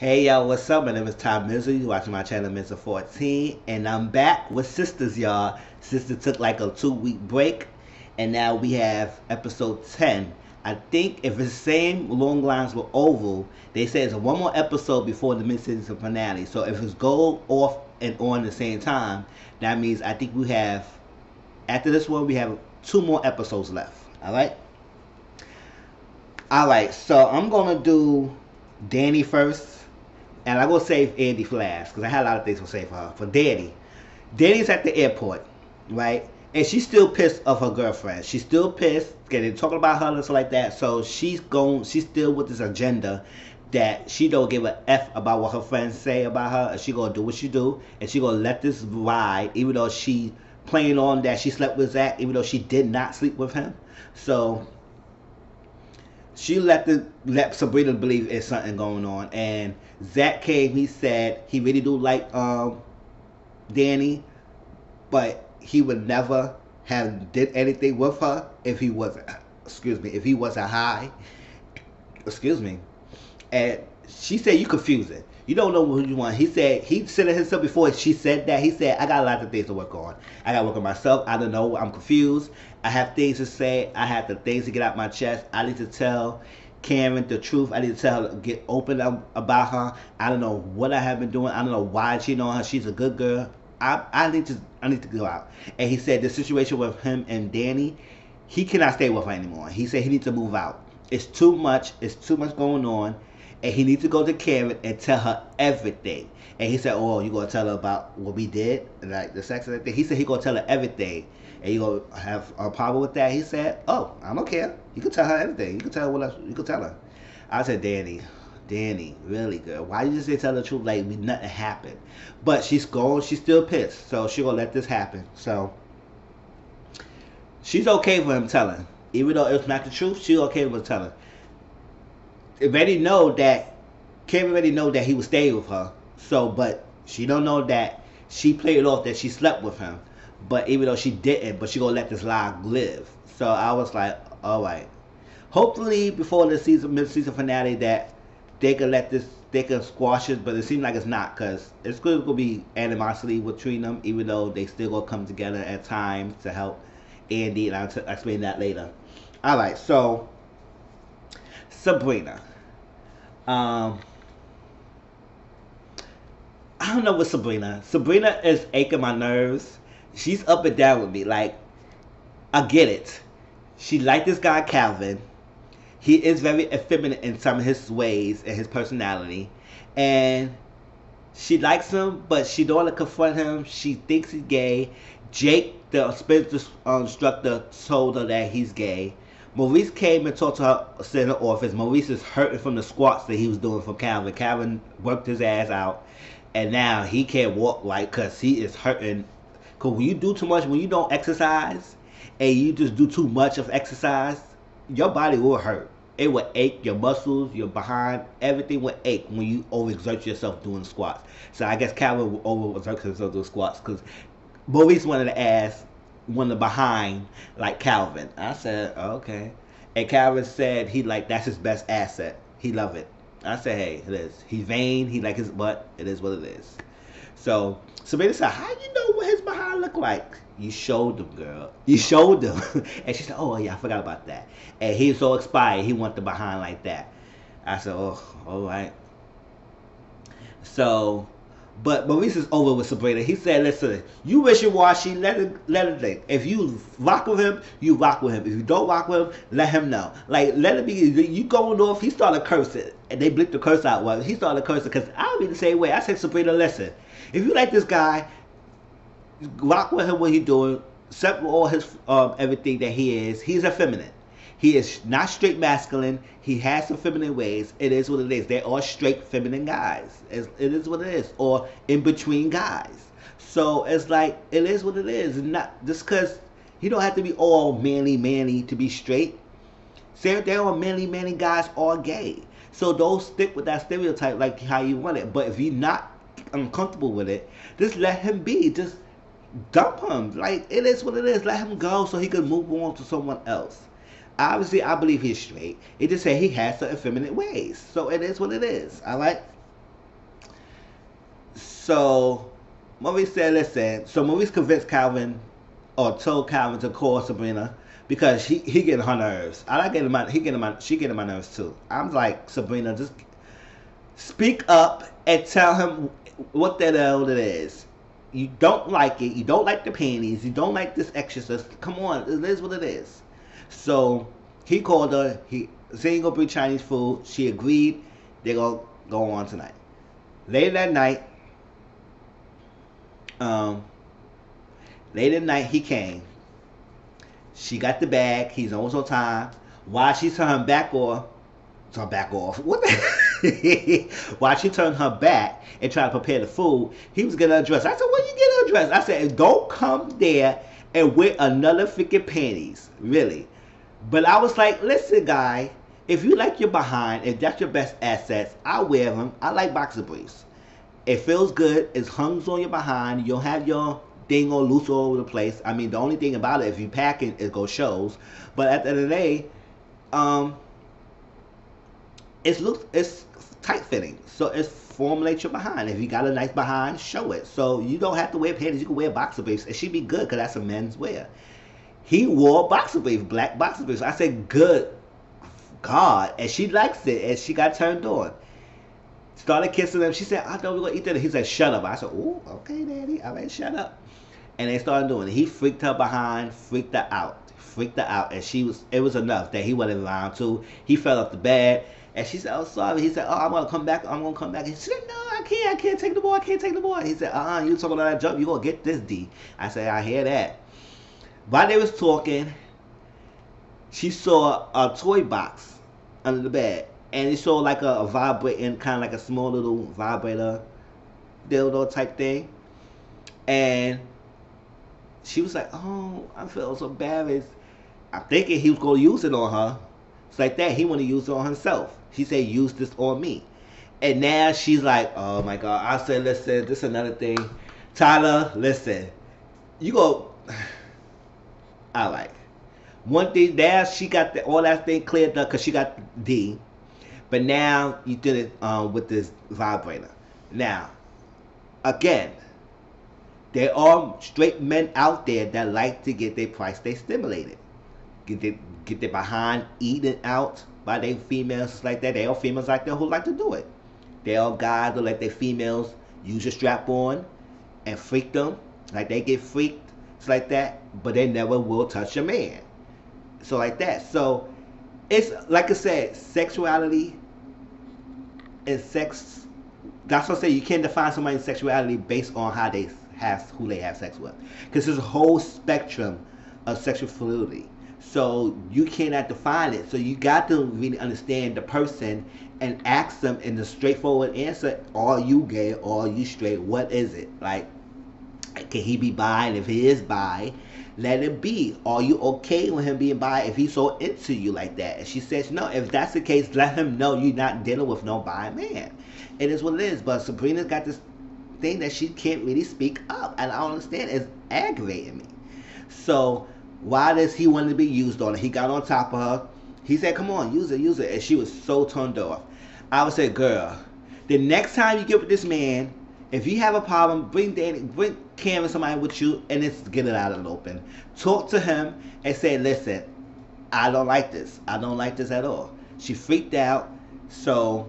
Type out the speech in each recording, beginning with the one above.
Hey y'all, what's up? My name is Tom Mizzle. You're watching my channel, Mr. 14, and I'm back with Sistas, y'all. Sister took like a 2-week break, and now we have episode 10. I think if it's the same long lines with Oval, they say it's one more episode before the mid-season finale. So if it's go off and on at the same time, that means I think we have, after this one, we have 2 more episodes left. Alright? Alright, so I'm going to do Danny first. And I'm going to save Andy for last because I had a lot of things to say for her. For Danny. Danny's at the airport, right? And she's still pissed of her girlfriend. She's still pissed. They're talking about her and stuff like that. So she's still with this agenda that she don't give a F about what her friends say about her. And she going to do what she do. And she going to let this ride even though she playing on that she slept with Zach. Even though she did not sleep with him. So she let Sabrina believe there's something going on, and Zach came. He said he really do like Danny, but he would never have did anything with her if he wasn't. Excuse me, if he wasn't high. Excuse me, and she said you confusing. You don't know who you want. He said he said it himself before she said that. He said I got a lot of things to work on. I got to work on myself. I don't know. I'm confused. I have things to say. I have the things to get out my chest. I need to tell Karen the truth. I need to tell her, get open up about her. I don't know what I have been doing. I don't know why she know her. She's a good girl. I need to go out. And he said the situation with him and Danny, he cannot stay with her anymore. He said he needs to move out. It's too much. It's too much going on. And he needs to go to Karen and tell her everything. And he said, oh, you going to tell her about what we did? Like the sex and everything? He said he going to tell her everything. And you going to have a problem with that? He said, oh, I don't care. You can tell her everything. You can tell her what else. You can tell her. I said, Danny, really good. Why you just say tell the truth like nothing happened? But she's still pissed. So she going to let this happen. So she's okay for him telling. Even though it's not the truth, she's okay with telling. Already know that Kim already know that he was staying with her. So, but she don't know that she played it off that she slept with him. But even though she didn't, but she gonna let this lie live. So I was like, all right. Hopefully before the mid-season finale that they can squash it. But it seems like it's not because it's gonna be animosity between them. Even though they still gonna come together at times to help Andy, and I'll explain that later. All right, so Sabrina. I don't know with Sabrina. Sabrina is aching my nerves. She's up and down with me. Like, I get it. She liked this guy Calvin. He is very effeminate in some of his ways and his personality. And she likes him, but she don't want to confront him. She thinks he's gay. Jake, the spiritual instructor, told her that he's gay. Maurice came and talked to her in her office. Maurice is hurting from the squats that he was doing for Calvin. Calvin worked his ass out, and now he can't walk right because he is hurting. Because when you do too much, when you don't exercise, and you just do too much of exercise, your body will hurt. It will ache, your muscles, your behind, everything will ache when you overexert yourself doing squats. So I guess Calvin will overexert himself doing squats because Maurice wanted to ask one of the behind like Calvin. I said, okay. And Calvin said he like that's his best asset. He love it. I said, hey, it is. He's vain. He like his butt. It is what it is. So Sabrina said, how you know what his behind look like? You showed them, girl. You showed them. And she said, oh yeah, I forgot about that. And he was so inspired. He want the behind like that. I said, oh, all right. So, but Maurice is over with Sabrina. He said, listen, you wishy-washy, let it think. If you rock with him, you rock with him. If you don't rock with him, let him know. Like, let it be, you going off, he started cursing. And they blinked the curse out. Well, he started cursing because I'll be the same way. I said, Sabrina, listen, if you like this guy, rock with him what he's doing, accept all his, everything that he is. He's effeminate. He is not straight masculine. He has some feminine ways. It is what it is. They are straight feminine guys. It is what it is. Or in between guys. So it's like, it is what it is. And not just because you don't have to be all manly to be straight. Say there are manly guys are gay. So don't stick with that stereotype like how you want it. But if you're not uncomfortable with it, just let him be. Just dump him. Like, it is what it is. Let him go so he can move on to someone else. Obviously, I believe he's straight. It just said he has some effeminate ways. So it is what it is. All right? So Maurice said, listen. So Maurice convinced Calvin, or told Calvin to call Sabrina because he getting her nerves. I like getting my he getting my she getting my nerves too. I'm like, Sabrina, just speak up and tell him what the hell it is. You don't like it. You don't like the panties. You don't like this exorcist. Come on, it is what it is. So he called her. He ain't gonna bring Chinese food. She agreed. They gonna go on tonight. Later that night, um, late at night he came. She got the bag. He's almost on time. While she turned her back off, What the? While she turned her back and tried to prepare the food, he was getting her dressed. I said, "Where you getting her dressed?" I said, "Don't come there and wear another freaking panties, really." But I was like, "Listen, guy, if you like your behind, if that's your best assets, I wear them. I like boxer briefs. It feels good. It's hung on your behind. You'll have your thing all loose all over the place. I mean, the only thing about it, if you pack it, it goes shows. But at the end of the day, um, it's tight fitting, so it formulates your behind. If you got a nice behind, show it. So you don't have to wear panties. You can wear boxer briefs. It should be good because that's a men's wear. He wore boxer briefs, black boxer briefs. I said, "Good God," and she likes it, and she got turned on. Started kissing him. She said, "I thought we were gonna eat that." He said, "Shut up." I said, "Oh, okay, daddy. All right, shut up." And they started doing it. He freaked her behind, freaked her out, and it was enough that he wasn't around too. He fell off the bed, and she said, "Oh, sorry." He said, "Oh, I'm gonna come back. I'm gonna come back." He said, "No, I can't take the boy. I can't take the boy." He said, "You talking about that jump? You gonna get this D?" I said, "I hear that." While they was talking, she saw a toy box under the bed, and he saw like a vibrating, kind of like a small little vibrator dildo type thing, and she was like, "Oh, I feel so embarrassed." I'm thinking he was gonna use it on her. It's like that. He want to use it on himself. He said, "Use this on me," and now she's like, "Oh my God." I said, "Listen, this is another thing, Tyler. Listen, you go." All right. One thing there, she got all that thing cleared up because she got D, but now you did it with this vibrator. Now, again, there are straight men out there that like to get their prostate stimulated, get their behind eaten out by their females like that. There are females like that who like to do it. There are guys who let their females use a strap on and freak them, like they get freaked, it's like that, but they never will touch a man. So like that. So it's like I said, sexuality and sex. That's what I say. You can't define somebody's sexuality based on how they have who they have sex with, because there's a whole spectrum of sexual fluidity. So you cannot define it. So you got to really understand the person and ask them in the straightforward answer: Are you gay? Or are you straight? What is it like? Can he be bi? And if he is bi, let it be. Are you okay with him being bi if he's so into you like that? And she says no. If that's the case, let him know you're not dealing with no bi man. It is what it is. But Sabrina's got this thing that she can't really speak up, and I don't understand. It's aggravating me. So why does he want to be used on it? He got on top of her. He said, "Come on, use it," and she was so turned off. I would say, girl, the next time you get with this man, if you have a problem, bring Cam and somebody with you, and let's get it out in the open. Talk to him and say, "Listen, I don't like this. I don't like this at all." She freaked out, so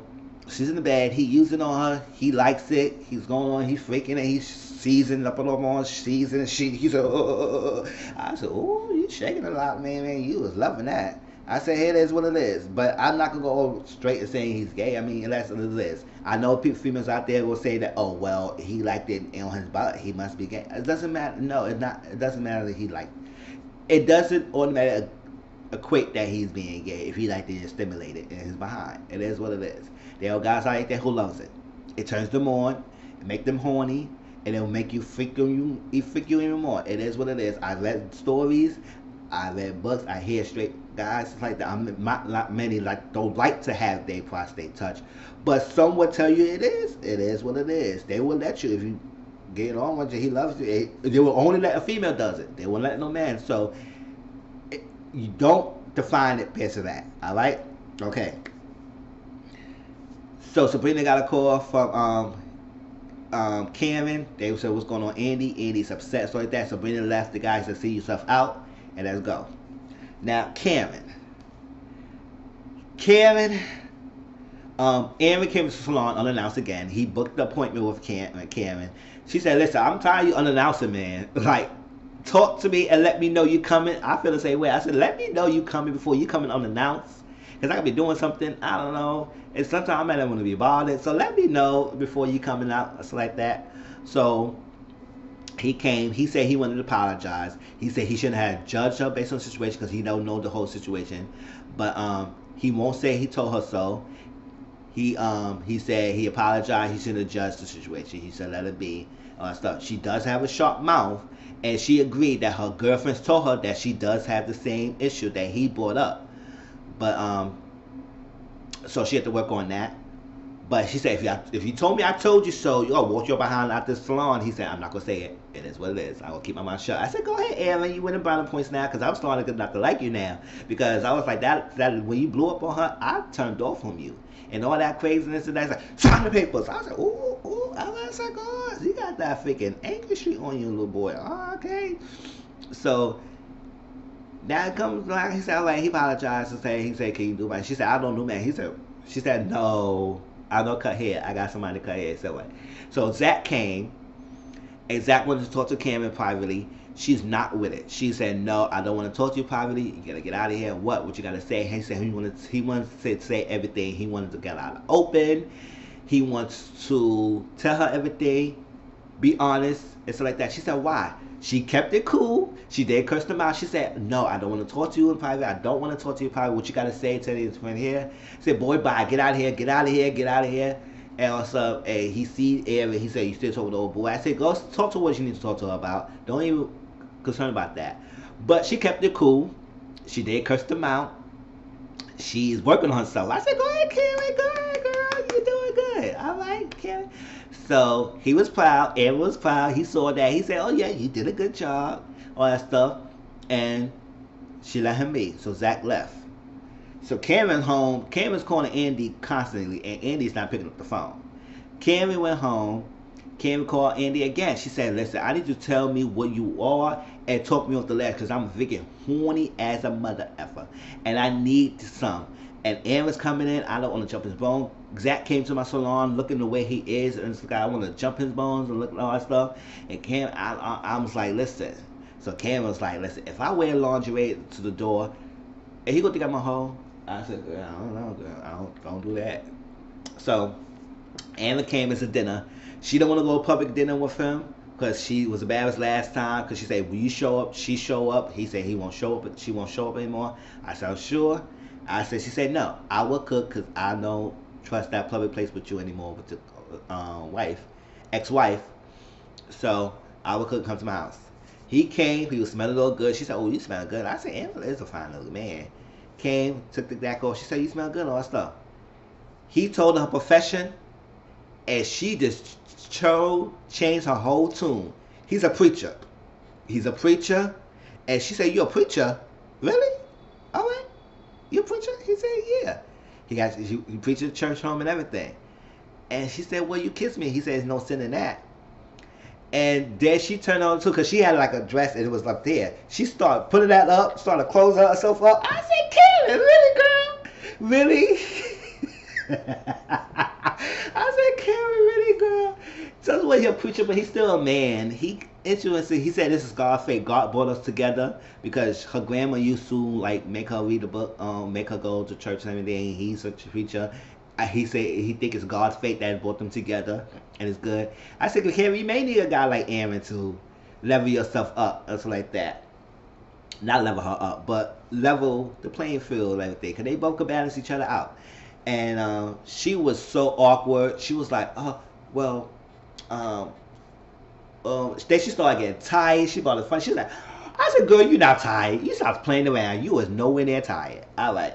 she's in the bed. He using it on her. He likes it. He's going on. He's freaking it. He's seasoning up and on. Seasoning. He's like, "Oh." I said, "Oh, you shaking a lot, man. You was loving that." I said, "Hey, it is what it is." But I'm not going to go straight and saying he's gay. I mean, that's what it is. I know females out there will say that, "Oh, well, he liked it on his butt. He must be gay." It doesn't matter. No, it's not. It doesn't matter that he liked it. It doesn't automatically equate that he's being gay if he liked it stimulated in his behind. It is what it is. There are guys out there who loves it. It turns them on. It make them horny. And it'll make you freak you even more. It is what it is. I read stories. I read books. I hear straight guys like that. Not many don't like to have their prostate touched, but some will tell you it is. It is what it is. They will let you if you get on with you. He loves you. They will only let a female does it. They won't let no man. So you don't define it past that. All right. Okay. So Sabrina got a call from Karen. They said what's going on, Andy. Andy's upset, so like that. So Brendan left. The guy said, "See yourself out, and let's go." Now, Karen, Aaron came to the salon unannounced again. He booked the appointment with Karen. She said, "Listen, I'm tired of you unannouncing, man. Like, talk to me and let me know you coming." I feel the same way. I said, "Let me know you coming before you coming unannounced. Because I could be doing something, I don't know. And sometimes I might not want to be bothered. So let me know before you coming out." It's like that. So he came. He said he wanted to apologize. He said he shouldn't have judged her based on the situation because he don't know the whole situation. But he won't say he told her so. He said he apologized. He shouldn't have judged the situation. He said let it be. Stuff. She does have a sharp mouth, and she agreed that her girlfriends told her that she does have the same issue that he brought up. But so she had to work on that. But she said, if you told me I told you so, I'll walk your behind out this salon. He said, "I'm not gonna say it. It is what it is. I will keep my mouth shut." I said, "Go ahead, Aaron. You winning brownie points now," because I'm starting not to like you now. Because I was like that when you blew up on her, I turned off from you and all that craziness and that's like sign the papers. I was like, ooh. I was like, "Oh, you got that freaking angry street on you, little boy." Oh, okay. So now it comes like he said, like he apologized and said, "Can you do that?" She said, "I don't do that." She said, "No, I don't cut hair. I got somebody to cut hair." So Zach came, and Zach wanted to talk to Cameron privately. She's not with it. She said, "No, I don't want to talk to you privately. You gotta get out of here. What you gotta say?" He said he wanted to say everything. He wanted to get out of the open. He wants to tell her everything, be honest, and stuff like that. She said, "Why?" She kept it cool. She did curse them out. She said, "No, I don't want to talk to you in private. I don't want to talk to you in private. What you got to say to this friend here?" She said, "Boy, bye. Get out of here. Get out of here. Get out of here." And also, he see Aaron. He said, "You still talking to the old boy?" I said, "Go talk to what you need to talk to her about. Don't even concern about that." But she kept it cool. She did curse them out. She's working on herself. I said, "Go ahead, Karen. Go ahead, girl. You're doing good." All right, Karen. So he was proud. Aaron was proud. He saw that. He said, "Oh yeah, you did a good job." All that stuff. And she let him be. So Zach left. So Cameron's home. Cameron's calling Andy constantly, and Andy's not picking up the phone. Cameron went home. Cameron called Andy again. She said, "Listen, I need you to tell me what you are and talk me off the ledge because I'm freaking horny as a mother effer. And I need some." And Aaron's coming in. I don't want to jump his bone. Zach came to my salon looking the way he is. And this guy, I want to jump his bones and look at all that stuff. And Cam, I was like, "Listen." So Cam was like, "Listen, if I wear lingerie to the door, and he gonna think I'm a hoe?" I said, "Girl, I don't know, girl. I don't do that." So Anna came as a dinner. She don't want to go to public dinner with him because she was embarrassed last time because she said, "Will you show up?" She show up. He said he won't show up, but she won't show up anymore. I said, "I'm sure." She said, "No, I will cook because I don't trust that public place with you anymore with the ex-wife. So I will cook, come to my house." He came, he was smelling all good. She said, "Oh, you smell good." I said, "Angela is a fine little man." Came, took the jacket off. She said, "You smell good," all that stuff. He told her profession, and she just changed her whole tune. He's a preacher. He's a preacher. And she said, "You're a preacher? Really? All right. You a preacher?" He said, "Yeah." He preached at church home and everything. And she said, "Well, you kissed me." He said, "There's no sin in that." And then she turned on too, because she had like a dress and it was up there. She started putting that up, started closing herself up. I said, "Karen, really, girl? Really?" I said, "Karen, really, girl?" So that's what he's a preacher, but he's still a man. He said this is God's fate. God brought us together because her grandma used to like make her read the book, make her go to church and everything. He's a preacher. He said he think it's God's fate that brought them together, and it's good. I said, "Karen, you may need a guy like Aaron to level yourself up," or something like that. Not level her up, but level the playing field and everything, because they both could balance each other out. And she was so awkward. She was like, "Oh, well," then she started getting tired. She brought it funny. She was like, I said, "Girl, you're not tired. You stopped playing around. You was nowhere near tired." All right.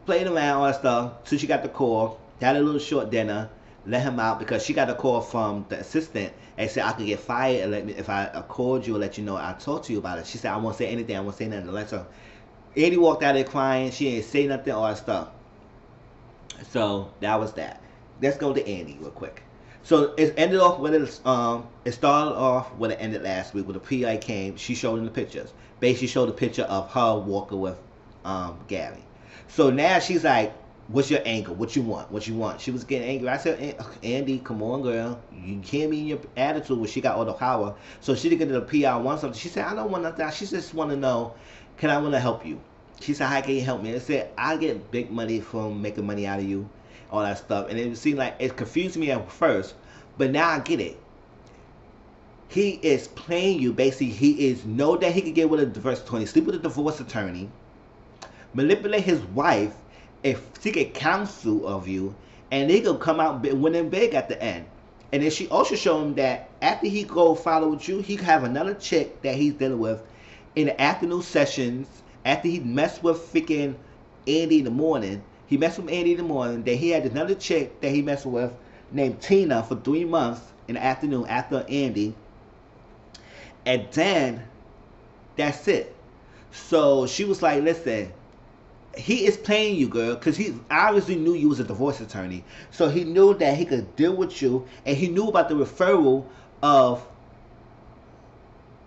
Playing around, all that stuff. So she got the call. Had a little short dinner. Let him out because she got a call from the assistant and said, "I could get fired and let me, if I called you and let you know I talked to you about it." She said, "I won't say anything. I won't say nothing." Let her. Eddie walked out there crying. She ain't say nothing, all that stuff. So that was that. Let's go to Andy real quick. So it ended off with it started off when it ended last week when the PI came. She showed him the pictures. Basically showed a picture of her walking with Gary. So now she's like, "What's your angle? What you want? What you want?" She was getting angry. I said, "Andy, come on, girl. You can't be in your attitude when she got all the power." So she didn't get to the PI want something. She said, "I don't want nothing. She just want to know, can I want to help you?" She said, "How can you help me?" I said, "I get big money from making money out of you, all that stuff." And it seemed like it confused me at first, but now I get it. He is playing you. Basically, he is know that he could get with a divorce attorney, sleep with a divorce attorney, manipulate his wife, if seek a counsel of you, and they gonna come out winning big at the end. And then she also showed him that after he go follow with you, he have another chick that he's dealing with in the afternoon sessions. After he messed with freaking Andy in the morning, he messed with Andy in the morning. Then he had another chick that he messed with named Tina for 3 months in the afternoon after Andy. And then that's it. So she was like, "Listen, he is playing you, girl, because he obviously knew you was a divorce attorney. So he knew that he could deal with you, and he knew about the referral of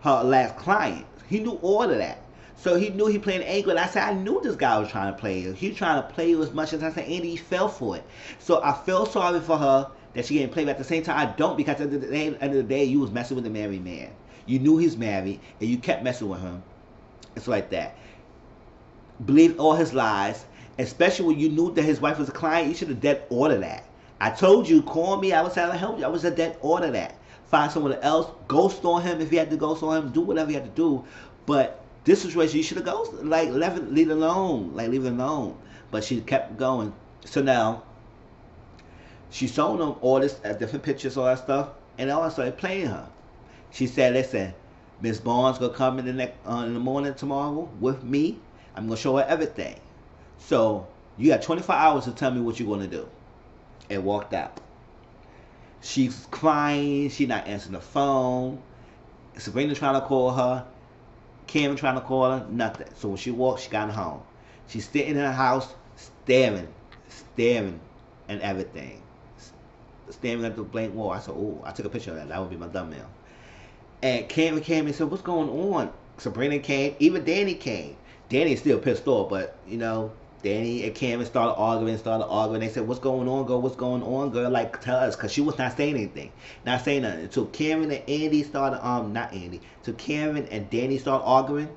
her last client. He knew all of that. So he knew he playing angry. And I said, I knew this guy was trying to play you. He was trying to play you as much as I said, Andy, he fell for it. So I feel sorry for her that she getting played, but at the same time, I don't, because at the end of the day, you was messing with a married man. You knew he's married, and you kept messing with him. It's like that. Believed all his lies, especially when you knew that his wife was a client. You should have dead ordered that. I told you, call me. I was trying to help you. I was a dead order that. Find someone else. Ghost on him if you had to ghost on him. Do whatever you had to do. But this situation, you should have ghosted. Like, leave it alone. Like, leave it alone. But she kept going. So now, she showed him all this different pictures, all that stuff, and I started playing her. She said, "Listen, Miss Barnes gonna come in the morning tomorrow with me. I'm gonna show her everything. So you got 24 hours to tell me what you're gonna do." And walked out. She's crying. She not answering the phone. Sabrina trying to call her. Cameron trying to call her. Nothing. So when she walked, she got home. She's sitting in her house, staring, and everything, staring at the blank wall. I said, "Oh," I took a picture of that. That would be my thumbnail. And Cameron came and said, "What's going on?" Sabrina came. Even Danny came. Danny's still pissed off, but, you know, Danny and Cameron started arguing. They said, "What's going on, girl? What's going on, girl? Like, tell us." Because she was not saying anything. Not saying nothing. Until Cameron and Andy started, not Andy. Until Cameron and Danny started arguing.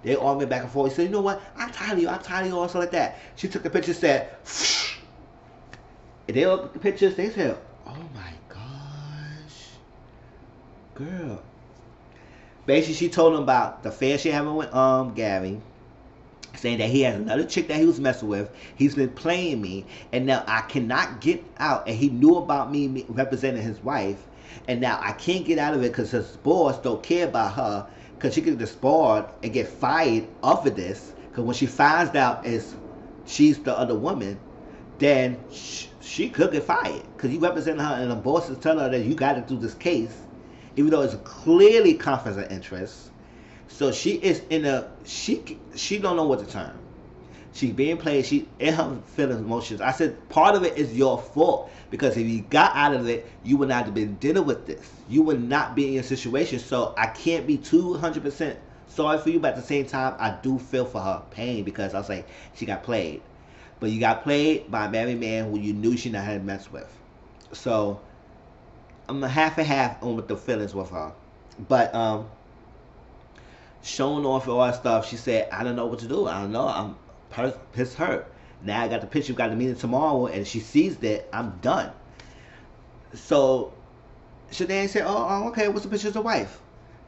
They arguing back and forth. He said, "You know what? I'm tired of you, also like that." She took the picture, said, "Pfft." And they looked at the pictures. They said, "Oh, my gosh. Girl." Basically, she told him about the affair she having with Gary, saying that he has another chick that he was messing with. He's been playing me, and now I cannot get out. And he knew about me representing his wife, and now I can't get out of it because his boss don't care about her, because she could get disbarred and get fired off of this. Because when she finds out she's the other woman, then she could get fired because you represent her, and the boss is telling her that you got to do this case, even though it's clearly conflict of interest. So she is in a, she don't know what to turn. She's being played. She in her feelings, emotions. I said part of it is your fault, because if you got out of it, you would not have been dealing with this. You would not be in a situation. So I can't be 200% sorry for you, but at the same time, I do feel for her pain, because I was like, she got played. But you got played by a married man who you knew she not had to mess with. So I'm a half and half on with the feelings with her. But showing off all that stuff, she said, "I don't know what to do. I don't know. I'm pissed hurt. Now I got the picture. We got the meeting tomorrow, and she sees that I'm done." So Shanae said, "Oh, okay. What's the picture of the wife?"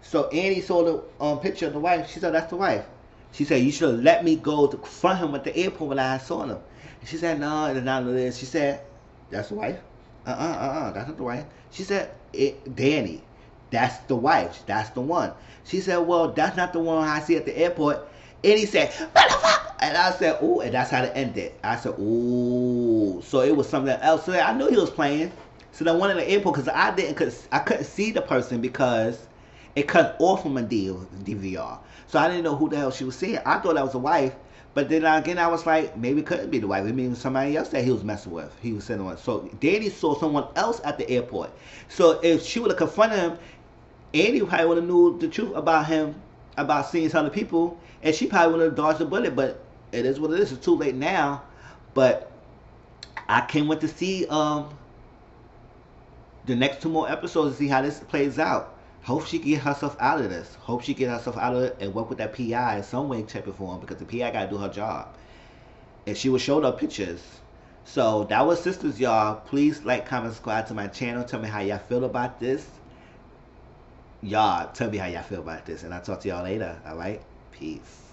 So Annie saw the picture of the wife. She said, "That's the wife." She said, "You should have let me go to confront him at the airport when I saw him." And she said, "No, it's not this." She said, "That's the wife." That's not the wife. She said, "Danny, that's the wife. That's the one." She said, "Well, that's not the one I see at the airport." And he said, "What the fuck?" And I said, "Ooh," and that's how it ended. I said, "Ooh." So it was something else. So I knew he was playing. So the one in the airport, because I couldn't see the person because it cut off from a DVR. So I didn't know who the hell she was seeing. I thought that was a wife, But then again, I was like, maybe it couldn't be the wife. Maybe it was somebody else that he was messing with. He was sitting on. So Danny saw someone else at the airport. So if she would have confronted him, Andy probably would have knew the truth about him, about seeing some other people, and she probably would have dodged the bullet. But it is what it is. It's too late now. But I can't wait to see the next 2 more episodes to see how this plays out. Hope she get herself out of this. Hope she get herself out of it and work with that PI in some way, shape, or form, because the PI gotta do her job. And she was showed her pictures. So that was Sisters, y'all. Please like, comment, subscribe to my channel. Tell me how y'all feel about this. Y'all, tell me how y'all feel about this. And I'll talk to y'all later. Alright? Peace.